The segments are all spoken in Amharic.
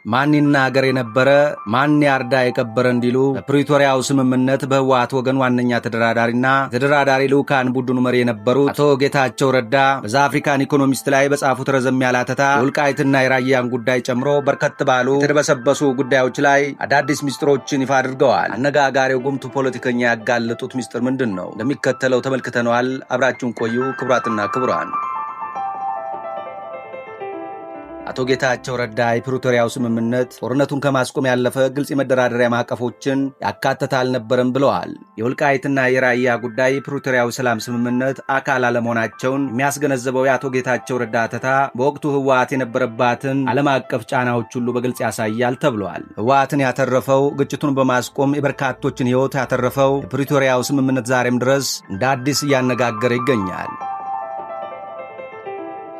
ማን ይናገር የነበረ ማን ያርዳ የቀበረ እንዲሉ በፕሪቶሪያው ስምምነት በህወሓት ወገን ዋነኛ ተደራዳሪና ተደራዳሪ ልዑካን ቡድኑ መሪ የነበሩት አቶ ጌታቸው ረዳ በዛ አፍሪካን ኢኮኖሚስት ላይ በጻፉት ረዘም ያለ አተታ የወልቃይትና የራያን ጉዳይ ጨምሮ በርከት ባሉ የተደበሰበሱ ጉዳዮች ላይ አዳዲስ ሚስጥሮችን ይፋ አድርገዋል። አነጋጋሪው ጉምቱ ፖለቲከኛ ያጋለጡት ሚስጥር ምንድን ነው? እንደሚከተለው ተመልክተነዋል። አብራችሁን ቆዩ። ክቡራትና ክቡራን፣ አቶ ጌታቸው ረዳ የፕሪቶሪያው ስምምነት ጦርነቱን ከማስቆም ያለፈ ግልጽ የመደራደሪያ ማዕቀፎችን ያካተተ አልነበረም ብለዋል። የወልቃይትና የራያ ጉዳይ የፕሪቶሪያው ሰላም ስምምነት አካል አለመሆናቸውን የሚያስገነዘበው የአቶ ጌታቸው ረዳ አተታ በወቅቱ ህወሓት የነበረባትን ዓለም አቀፍ ጫናዎች ሁሉ በግልጽ ያሳያል ተብሏል። ህወሓትን ያተረፈው ግጭቱን በማስቆም የበርካቶችን ህይወት ያተረፈው የፕሪቶሪያው ስምምነት ዛሬም ድረስ እንደ አዲስ እያነጋገረ ይገኛል።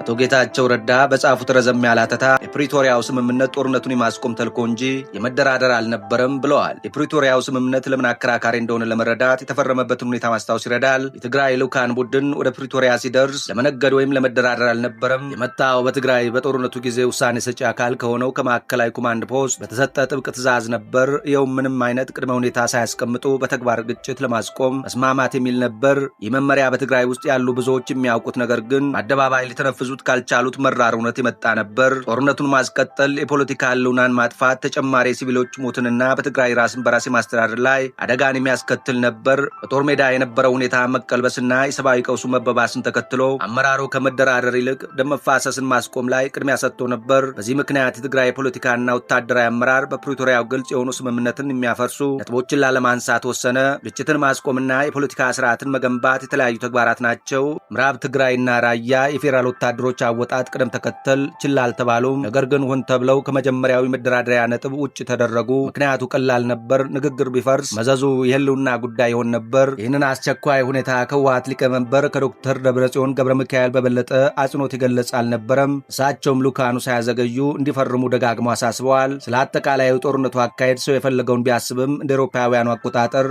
አቶ ጌታቸው ረዳ በጻፉት ረዘም ያለ አተታ የፕሪቶሪያው ስምምነት ጦርነቱን የማስቆም ተልዕኮ እንጂ የመደራደር አልነበረም ብለዋል። የፕሪቶሪያው ስምምነት ለምን አከራካሪ እንደሆነ ለመረዳት የተፈረመበትን ሁኔታ ማስታወስ ይረዳል። የትግራይ ልዑካን ቡድን ወደ ፕሪቶሪያ ሲደርስ ለመነገድ ወይም ለመደራደር አልነበረም። የመጣው በትግራይ በጦርነቱ ጊዜ ውሳኔ ሰጪ አካል ከሆነው ከማዕከላዊ ኮማንድ ፖስት በተሰጠ ጥብቅ ትዕዛዝ ነበር። ይኸውም ምንም አይነት ቅድመ ሁኔታ ሳያስቀምጡ በተግባር ግጭት ለማስቆም መስማማት የሚል ነበር። ይህ መመሪያ በትግራይ ውስጥ ያሉ ብዙዎች የሚያውቁት ነገር ግን አደባባይ ሊተነፍዙ ካልቻሉት መራር እውነት የመጣ ነበር። ጦርነቱን ማስቀጠል፣ የፖለቲካ ህልውናን ማጥፋት፣ ተጨማሪ ሲቪሎች ሞትንና በትግራይ ራስን በራስ ማስተዳደር ላይ አደጋን የሚያስከትል ነበር። በጦር ሜዳ የነበረው ሁኔታ መቀልበስና የሰብአዊ ቀውሱ መባባስን ተከትሎ አመራሩ ከመደራደር ይልቅ ደም መፋሰስን ማስቆም ላይ ቅድሚያ ሰጥቶ ነበር። በዚህ ምክንያት የትግራይ ፖለቲካና ወታደራዊ አመራር በፕሪቶሪያው ግልጽ የሆኑ ስምምነትን የሚያፈርሱ ነጥቦችን ላለማንሳት ወሰነ። ግጭትን ማስቆምና የፖለቲካ ስርዓትን መገንባት የተለያዩ ተግባራት ናቸው። ምዕራብ ትግራይና ራያ የፌዴራል ወታደሮች አወጣጥ ቅደም ተከተል ችላ አልተባሉም። ነገር ግን ሆን ተብለው ከመጀመሪያው የመደራደሪያ ነጥብ ውጭ ተደረጉ። ምክንያቱ ቀላል ነበር። ንግግር ቢፈርስ መዘዙ የህልውና ጉዳይ ይሆን ነበር። ይህንን አስቸኳይ ሁኔታ ከህወሓት ሊቀመንበር ከዶክተር ደብረጽዮን ገብረ ሚካኤል በበለጠ አጽንኦት የገለጸ አልነበረም። እሳቸውም ልዑካኑ ሳያዘገዩ እንዲፈርሙ ደጋግመው አሳስበዋል። ስለ አጠቃላይ የጦርነቱ አካሄድ ሰው የፈለገውን ቢያስብም እንደ አውሮፓውያኑ አቆጣጠር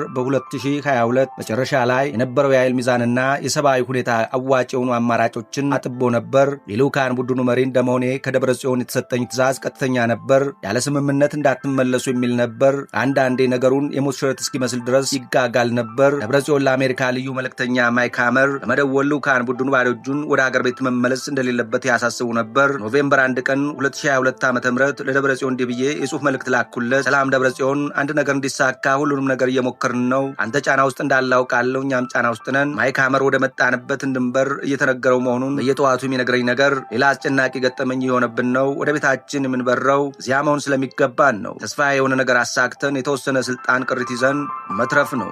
በ2022 መጨረሻ ላይ የነበረው የኃይል ሚዛንና የሰብአዊ ሁኔታ አዋጭ የሆኑ አማራጮችን አጥቦ ነበር። የልዑካን ቡድኑ መሪ እንደመሆኔ ከደብረ ጽዮን የተሰጠኝ ትዕዛዝ ቀጥተኛ ነበር። ያለ ስምምነት እንዳትመለሱ የሚል ነበር። አንዳንዴ ነገሩን የሞት ሽረት እስኪመስል ድረስ ይጋጋል ነበር። ደብረ ጽዮን ለአሜሪካ ልዩ መልእክተኛ ማይክ ሃመር በመደወል ልዑካን ቡድኑ ባዶ እጁን ወደ አገር ቤት መመለስ እንደሌለበት ያሳስቡ ነበር። ኖቬምበር 1 ቀን 2022 ዓ.ም ለደብረ ጽዮን እንዲህ ብዬ የጽሑፍ መልእክት ላኩለት። ሰላም ደብረ ጽዮን፣ አንድ ነገር እንዲሳካ ሁሉንም ነገር እየሞከርን ነው። አንተ ጫና ውስጥ እንዳላውቃለሁ፣ እኛም ጫና ውስጥ ነን። ማይክ ሃመር ወደ መጣንበት እንድንበር እየተነገረው መሆኑን በየጠዋቱ የሚነግረኝ ነገር ሌላ አስጨናቂ ገጠመኝ የሆነብን ነው። ወደ ቤታችን የምንበረው እዚያ መሆን ስለሚገባን ነው። ተስፋ የሆነ ነገር አሳክተን የተወሰነ ስልጣን ቅሪት ይዘን መትረፍ ነው።